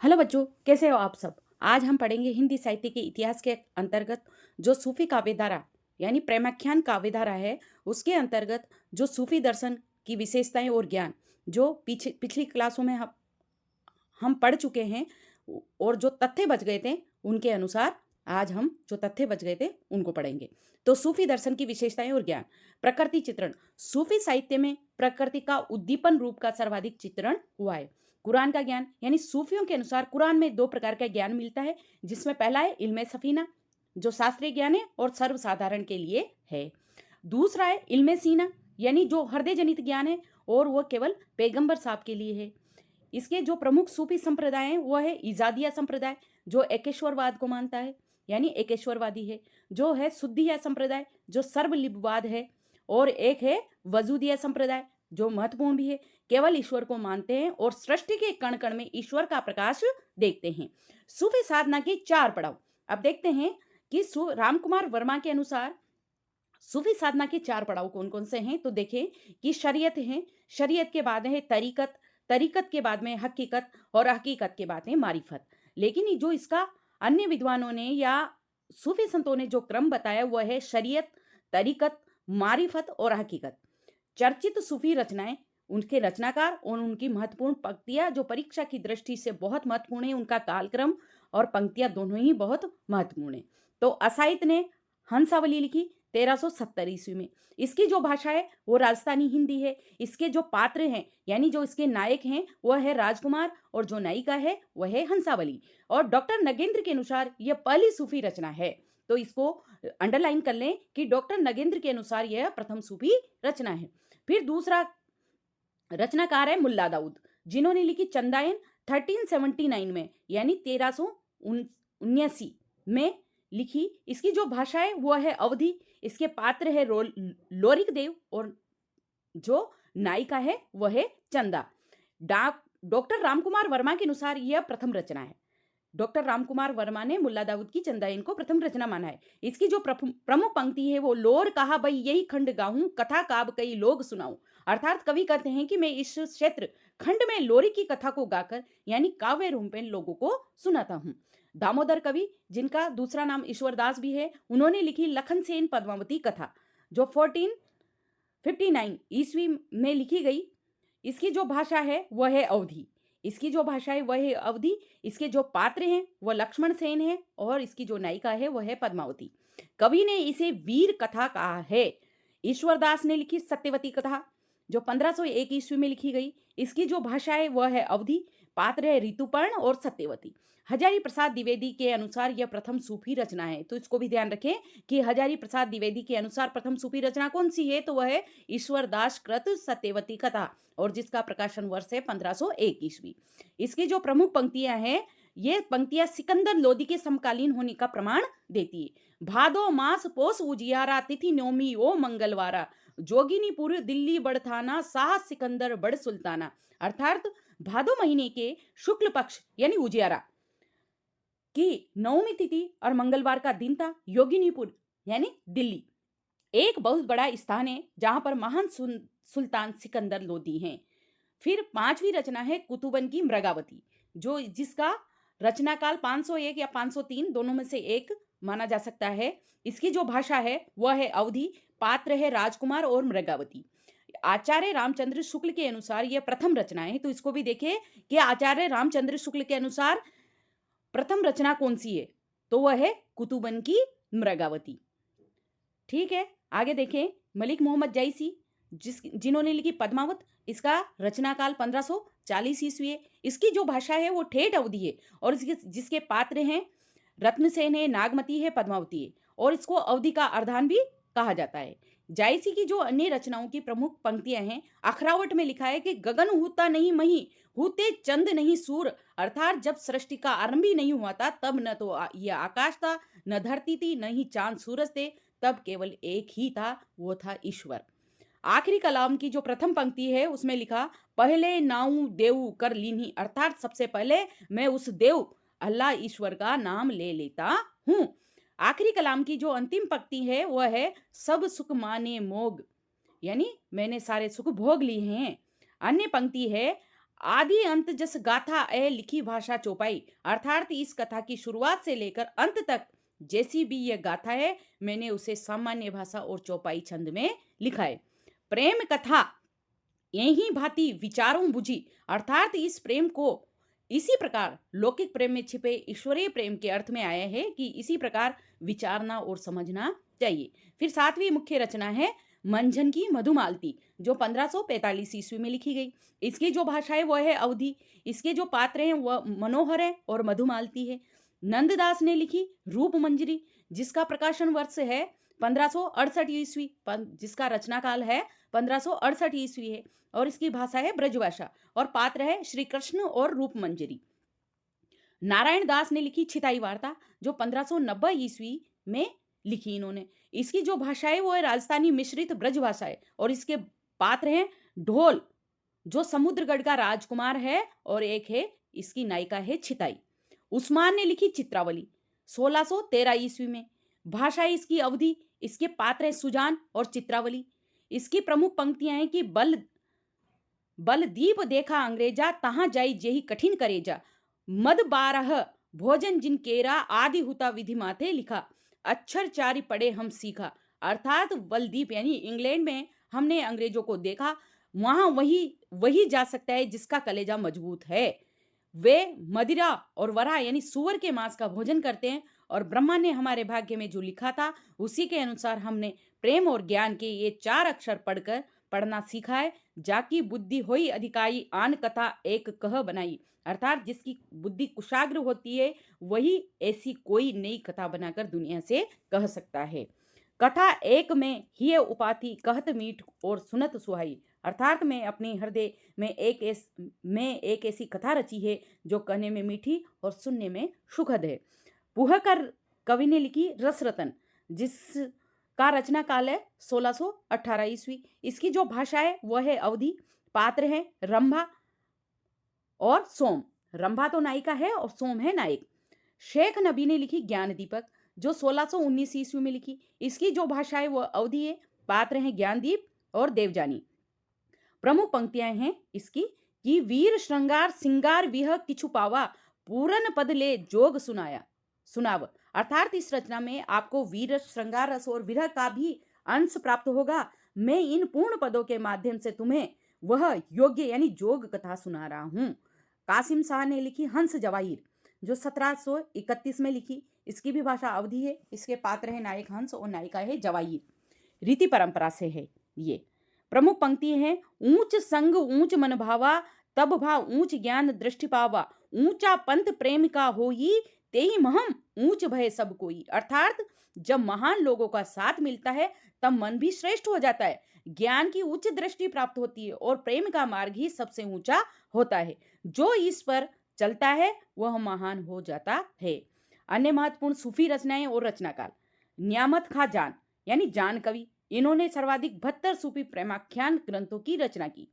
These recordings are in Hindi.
हेलो बच्चों, कैसे हो आप सब। आज हम पढ़ेंगे हिंदी साहित्य के इतिहास के अंतर्गत जो सूफी काव्यधारा यानी प्रेमाख्यान काव्यधारा है, उसके अंतर्गत जो सूफी दर्शन की विशेषताएं और ज्ञान जो पीछे पिछली क्लासों में हम पढ़ चुके हैं और जो तथ्य बच गए थे उनके अनुसार आज हम जो तथ्य बच गए थे उनको पढ़ेंगे। तो सूफी दर्शन की विशेषताएं और ज्ञान। प्रकृति चित्रण। सूफी साहित्य में प्रकृति का उद्दीपन रूप का सर्वाधिक चित्रण हुआ है। कुरान का ज्ञान यानी सूफियों के अनुसार कुरान में दो प्रकार का ज्ञान मिलता है, जिसमें पहला है इल्म सफीना जो शास्त्रीय ज्ञान है और सर्वसाधारण के लिए है। दूसरा है इल्म सीना यानी जो हृदय जनित ज्ञान है और वह केवल पैगंबर साहब के लिए है। इसके जो प्रमुख सूफी संप्रदाय हैं वो है इजादिया संप्रदाय जो एकेश्वरवाद को मानता है यानी एकेश्वरवादी है। जो है शुद्धिया संप्रदाय जो सर्वलिप्तवाद है। और एक है वजूदिया संप्रदाय जो महत्वपूर्ण भी है, केवल ईश्वर को मानते हैं और सृष्टि के कण कण में ईश्वर का प्रकाश देखते हैं। सूफी साधना के चार पड़ाव। अब देखते हैं कि रामकुमार वर्मा के अनुसार सूफी साधना के चार पड़ाव कौन कौन से हैं। तो देखें कि शरीयत है, शरीयत के बाद है तरीकत, तरीकत के बाद में हकीकत और हकीकत के बाद है मारिफत। लेकिन जो इसका अन्य विद्वानों ने या सूफी संतों ने जो क्रम बताया वह है शरीयत, तरीकत, मारिफत और हकीकत। चर्चित सूफी रचनाएं, उनके रचनाकार और उनकी महत्वपूर्ण पंक्तियां जो परीक्षा की दृष्टि से बहुत महत्वपूर्ण है, उनका कालक्रम और पंक्तियां दोनों ही बहुत महत्वपूर्ण है। तो असाहित ने हंसावली लिखी 1370 ईस्वी में। इसकी जो भाषा है वो राजस्थानी हिंदी है। इसके जो पात्र हैं यानी जो इसके नायक हैं वह है राजकुमार और जो नायिका है वह है हंसावली। और डॉक्टर नगेंद्र के अनुसार यह पहली सूफी रचना है। तो इसको अंडरलाइन कर लें कि डॉक्टर नगेंद्र के अनुसार यह प्रथम सूफी रचना है। फिर दूसरा रचनाकार है मुल्ला दाऊद जिन्होंने लिखी चंदायन 1379 में यानी 1379 में लिखी। इसकी जो भाषा है वह है अवधी। इसके पात्र है लोरिक देव और जो नायिका है वह है चंदा। डॉक्टर रामकुमार वर्मा के अनुसार यह प्रथम रचना है। डॉक्टर रामकुमार वर्मा ने मुल्ला दाऊद की चंदायन को प्रथम रचना माना है। इसकी जो प्रमुख पंक्ति है वो लोर कहा भाई यही खंड गाऊं कथा काब कई लोग सुनाऊं। अर्थात कवि कहते हैं कि मैं इस क्षेत्र खंड में लोरी की कथा को गाकर यानी काव्य रूप में लोगों को सुनाता हूं। दामोदर कवि जिनका दूसरा नाम ईश्वरदास भी है, उन्होंने लिखी लखन सेन पद्मावती कथा जो 1459 ईस्वी में लिखी गई। इसकी जो भाषा है वह है अवधी। इसकी जो भाषा है वह है अवधि। इसके जो पात्र हैं वह लक्ष्मण सेन है और इसकी जो नायिका है वह है पद्मावती। कवि ने इसे वीर कथा कहा है। ईश्वरदास ने लिखी सत्यवती कथा जो 1501 ईस्वी में लिखी गई। इसकी जो भाषा है वह है अवधि, पात्र है ऋतुपर्ण और सत्यवती। हजारी प्रसाद द्विवेदी के अनुसार यह प्रथम सूफी रचना है। तो इसको भी ध्यान रखें कि हजारी प्रसाद द्विवेदी के अनुसार प्रथम सूफी रचना कौन सी है, तो वह है ईश्वरदास कृत सत्यवती कथा और जिसका प्रकाशन वर्ष है 1501 ईस्वी। इसकी जो प्रमुख पंक्तियां हैं ये पंक्तियां सिकंदर लोदी के समकालीन होने का प्रमाण देती है। भादो मास पोस उजियारा तिथि नौमी ओ मंगलवारा जोगिनीपुर दिल्ली बड़थाना शाह सिकंदर बड़ सुल्ताना। अर्थात भादो महीने के शुक्ल पक्ष यानी उजियारा की नौमी तिथि और मंगलवार का दिन था। योगिनीपुर यानी दिल्ली एक बहुत बड़ा स्थान है जहां पर महान सुल्तान सिकंदर लोदी हैं। फिर पांचवी रचना है कुतुबन की मृगावती जो जिसका रचनाकाल 501 या 503 दोनों में से एक माना जा सकता है। इसकी जो भाषा है वह है अवधि, पात्र है राजकुमार और मृगावती। आचार्य रामचंद्र शुक्ल के अनुसार यह प्रथम रचना है। तो इसको भी देखें कि आचार्य रामचंद्र शुक्ल के अनुसार प्रथम रचना कौन सी है, तो वह है कुतुबन की मृगावती। ठीक है, आगे देखें मलिक मोहम्मद जैसी जिन्होंने लिखी पद्मावत। इसका रचनाकाल 1540 ईस्वी है। इसकी जो भाषा है वो ठेठ अवधि है और जिसके पात्र हैं रत्नसेन है, नागमती है, पद्मावती है और इसको अवधि का अर्धान भी कहा जाता है। जायसी की जो अन्य रचनाओं की प्रमुख पंक्तियां हैं, अखरावट में लिखा है कि गगन होता नहीं मही होते चंद नहीं सूर। अर्थात जब सृष्टि का आरंभ ही नहीं हुआ था तब न तो यह आकाश था, न धरती थी, न ही चांद सूरज थे, तब केवल एक ही था, वो था ईश्वर। आखिरी कलाम की जो प्रथम पंक्ति है उसमें लिखा पहले नाऊ देव कर लीनी। अर्थात सबसे पहले मैं उस देव अल्लाह ईश्वर का नाम ले लेता हूं। आखिरी कलाम की जो अंतिम पंक्ति है वह है सब सुख माने मोग यानी मैंने सारे सुख भोग लिए हैं। अन्य पंक्ति है आदि अंत जस गाथा ए लिखी भाषा चौपाई, अर्थात इस कथा की शुरुआत से लेकर अंत तक जैसी भी यह गाथा है, मैंने उसे सामान्य भाषा और चौपाई छंद में लिखा है। प्रेम कथा यही भांति विचारों बुझी, अर्थात इस प्रेम को इसी प्रकार लौकिक प्रेम में छिपे ईश्वरीय प्रेम के अर्थ में आया है कि इसी प्रकार विचारना और समझना चाहिए। फिर सातवीं मुख्य रचना है मंझन की मधुमालती, जो 1545 ईस्वी में लिखी गई। इसकी जो भाषा है वह है अवधी। इसके जो पात्र हैं वह मनोहर है और मधुमालती है। नंददास ने लिखी रूप मंजरी, जिसका प्रकाशन वर्ष है 1568 ईस्वी, जिसका रचना काल है 1568 ईस्वी है, और इसकी भाषा है ब्रजभाषा और पात्र है श्री कृष्ण और रूप मंजरी। नारायण दास ने लिखी छिताई वार्ता, जो 1590 ईस्वी में लिखी इन्होंने। इसकी जो भाषा है वो है राजस्थानी मिश्रित ब्रजभाषा है, और इसके पात्र हैं ढोल, जो समुद्रगढ़ का राजकुमार है, और एक है इसकी नायिका है छिताई। उस्मान ने लिखी चित्रावली 1613 ईस्वी में। भाषा है इसकी अवधि। इसके पात्र हैं सुजान और चित्रावली। इसकी प्रमुख पंक्तियां हैं कि बल दीप देखा अंग्रेजा, तहां जाई जेही कठिन करेजा, मद बारह भोजन जिन केरा, आदि हुता विधि माथे लिखा, अक्षर चारि पढ़े हम सीखा। अर्थात बलदीप यानी इंग्लैंड में हमने अंग्रेजों को देखा, वहां वही जा सकता है जिसका कलेजा मजबूत है। वे मदिरा और वरा यानी सुअर के मांस का भोजन करते हैं, और ब्रह्मा ने हमारे भाग्य में जो लिखा था उसी के अनुसार हमने प्रेम और ज्ञान के ये 4 अक्षर पढ़ना सीखा है। जाकी बुद्धि होई अधिकाई, आन कथा एक कह बनाई। अर्थात जिसकी बुद्धि कुशाग्र होती है वही ऐसी कोई नई कथा बनाकर दुनिया से कह सकता है। कथा एक में ही उपाधि कहत मीठ और सुनत सुहाई। अर्थात मैं अपने हृदय में एक ऐसी कथा रची है जो कहने में मीठी और सुनने में सुखद है। पुहकर कवि ने लिखी रसरतन, जिसका रचना काल है 1618 ईस्वी। इसकी जो भाषा है वह है अवधि। पात्र है रंभा और सोम। रंभा तो नायिका है और सोम है नायक। शेख नबी ने लिखी ज्ञान दीपक, जो 1619 ईस्वी में लिखी। इसकी जो भाषा है वह अवधि है। पात्र हैं ज्ञानदीप और देवजानी। प्रमुख पंक्तियां हैं इसकी कि वीर श्रृंगार सिंगार विह किछु पावा, पूरन पद ले जोग सुनाव। अर्थात इस रचना में आपको वीर श्रृंगार रस और विरह का भी अंश प्राप्त होगा। मैं इन पूर्ण पदों के माध्यम से तुम्हें वह योग्य यानी जोग कथा सुना रहा हूं। कासिम शाह ने लिखी हंस जवाहिर, जो 1731 में लिखी। इसकी भी भाषा अवधि है। इसके पात्र है नायक हंस और नायिका है जवाहिर। रीति परंपरा से है ये। प्रमुख पंक्ति है ऊंच संग ऊंच मन भावा, तब भा ऊंच ज्ञान दृष्टि पावा, ऊंचा पंथ प्रेम का होई, तेहि महम ऊंच भय सब कोई। अर्थात जब महान लोगों का साथ मिलता है तब मन भी श्रेष्ठ हो जाता है, ज्ञान की उच्च दृष्टि प्राप्त होती है और प्रेम का मार्ग ही सबसे ऊंचा होता है। जो इस पर चलता है वह महान हो जाता है। अन्य महत्वपूर्ण सूफी रचनाएं और रचनाकाल। न्यामत खां जान यानी जान कवि, इन्होंने सर्वाधिक 72 सूफी प्रेमाख्यान ग्रंथों की रचना की।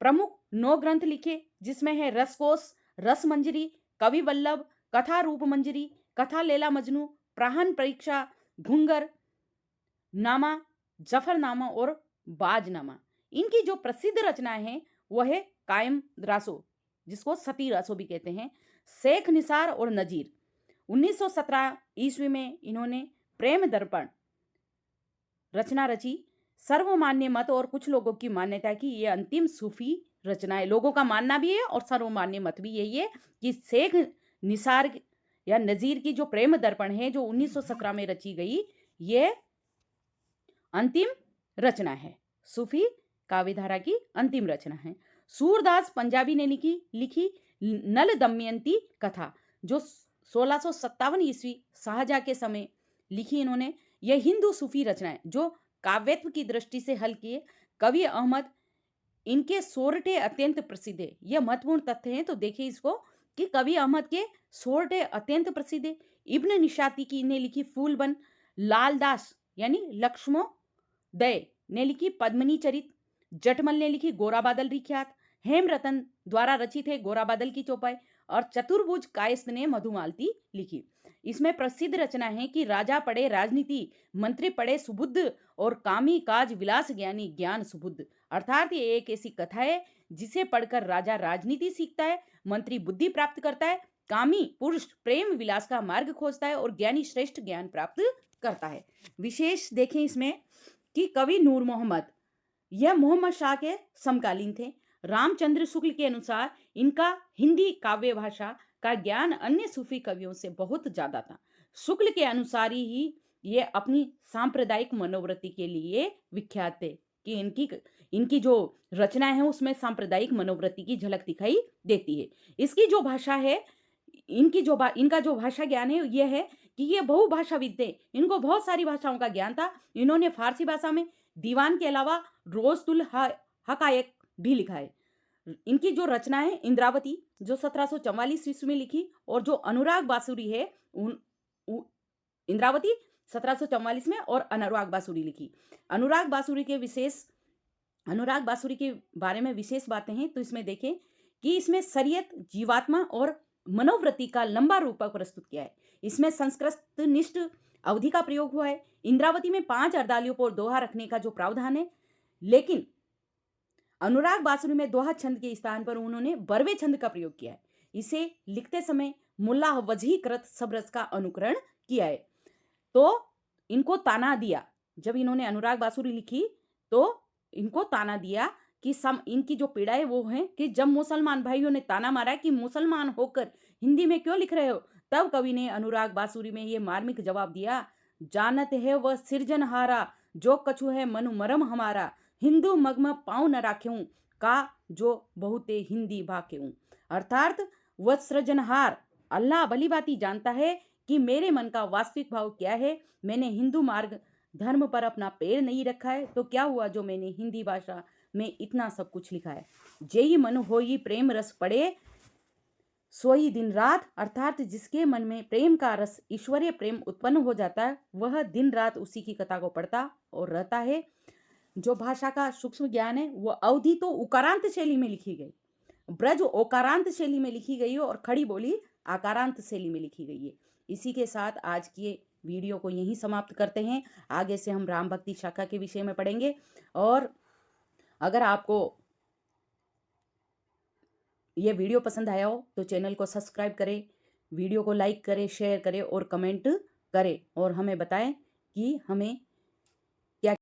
प्रमुख 9 ग्रंथ लिखे, जिसमें है रसकोश, रस मंजरी, कवि वल्लभ, कथा रूप मंजरी, कथा लैला मजनू, प्राहन परीक्षा, घुंगर नामा, जफरनामा और बाजनामा। इनकी जो प्रसिद्ध रचनाएं हैं वह है कायम रासो, जिसको सती रासो भी कहते हैं, शेख निसार और नजीर। 1917 ईस्वी में इन्होंने प्रेम दर्पण रचना रची। सर्वमान्य मत और कुछ लोगों की मान्यता की ये अंतिम सूफी रचना है। लोगों का मानना भी है और सर्वमान्य मत भी यही है कि शेख निसार या नजीर की जो प्रेम दर्पण है जो 1917 में रची गई, ये अंतिम रचना है। सूफी काव्यधारा की अंतिम रचना है। सूरदास पंजाबी ने लिखी नल दमयंती कथा, जो 1657 ईस्वी शाहजहां के समय लिखी इन्होंने। यह हिंदू सूफी रचना है जो काव्यत्व की दृष्टि से हल किए। कवि अहमद इनके सोरठे अत्यंत प्रसिद्ध है। यह महत्वपूर्ण तथ्य है, तो देखिए इसको कि कवि अहमद के सोरठे अत्यंत प्रसिद्ध है। इब्न निशाती की ने लिखी फूलबन, लालदास यानी लक्ष्मोदय ने लिखी पद्मनी चरित, जटमल ने लिखी गोरा बादल विख्यात, हेमरतन द्वारा रचित है गोरा बादल की चौपाई, और चतुर्भुज कायस्थ ने मधुमालती लिखी। इसमें प्रसिद्ध रचना है कि राजा पढ़े राजनीति, मंत्री पढ़े सुबुद्ध, और कामी काज विलास ज्ञानी ज्ञान सुबुद्ध। अर्थात ये एक ऐसी कथा है जिसे पढ़कर राजा राजनीति सीखता है, मंत्री बुद्धि प्राप्त करता है, कामी पुरुष प्रेम विलास का मार्ग खोजता है और ज्ञानी श्रेष्ठ ज्ञान प्राप्त करता है। विशेष देखें इसमें कि कवि नूर मोहम्मद यह मोहम्मद शाह के समकालीन थे। रामचंद्र शुक्ल के अनुसार इनका हिंदी काव्य भाषा का ज्ञान अन्य सूफी कवियों से बहुत ज्यादा था। शुक्ल के अनुसार ही ये अपनी सांप्रदायिक मनोवृत्ति के लिए विख्यात थे कि इनकी जो रचनाएं हैं उसमें सांप्रदायिक मनोवृत्ति की झलक दिखाई देती है। इसकी जो भाषा है, इनका जो भाषा ज्ञान है यह है कि ये बहुभाषाविद थे। इनको बहुत सारी भाषाओं का ज्ञान था। इन्होंने फारसी भाषा में दीवान के अलावा रोज़तुल हकायक भी लिखा है। इनकी जो रचना है इंद्रावती जो 1744 ईस्वी में लिखी, और जो अनुराग बासुरी है इंद्रावती 1744 में और अनुराग बासुरी लिखी। अनुराग बासुरी के बारे में विशेष बातें हैं तो इसमें देखें कि इसमें शरीयत, जीवात्मा और मनोवृत्ति का लंबा रूपक प्रस्तुत किया है। इसमें संस्कृत निष्ठ अवधि का प्रयोग हुआ है। इंद्रावती में 5 अर्दालियों पर दोहा रखने का जो प्रावधान है, लेकिन अनुराग बासुरी में दोहा छंद के स्थान पर उन्होंने बरवे छंद का प्रयोग किया है। इसे लिखते समय मुल्ला वजीकृत सबरस का अनुकरण किया है। तो इनको ताना दिया, जब इन्होंने अनुराग बासुरी लिखी तो इनको ताना दिया कि इनकी जो पीड़ा है वो है कि जब मुसलमान भाइयों ने ताना मारा कि मुसलमान होकर हिंदी में क्यों लिख रहे हो, तब कवि ने अनुराग बासुरी में ये मार्मिक जवाब दिया, जानत है वह सिरजनहारा जो कछु है मनु मरम हमारा, हिंदू मगम पाँव न राख्यूं का जो बहुते हिंदी भाक्यूं। अर्थात वह सृजनहार अल्लाह भली भांति जानता है कि मेरे मन का वास्तविक भाव क्या है। मैंने हिंदू मार्ग धर्म पर अपना पैर नहीं रखा है तो क्या हुआ जो मैंने हिंदी भाषा में इतना सब कुछ लिखा है। जेहि मन होई प्रेम रस पड़े सोई दिन रात, अर्थात जिसके मन में प्रेम का रस ईश्वरीय प्रेम उत्पन्न हो जाता है वह दिन रात उसी की कथा को पढ़ता और रहता है। जो भाषा का सूक्ष्म ज्ञान है वो अवधि तो उकारांत शैली में लिखी गई, ब्रज ओकारांत शैली में लिखी गई है और खड़ी बोली आकारांत शैली में लिखी गई है। इसी के साथ आज की वीडियो को यहीं समाप्त करते हैं। आगे से हम राम भक्ति शाखा के विषय में पढ़ेंगे। और अगर आपको ये वीडियो पसंद आया हो तो चैनल को सब्सक्राइब करें, वीडियो को लाइक करें, शेयर करें और कमेंट करें और हमें बताएं कि हमें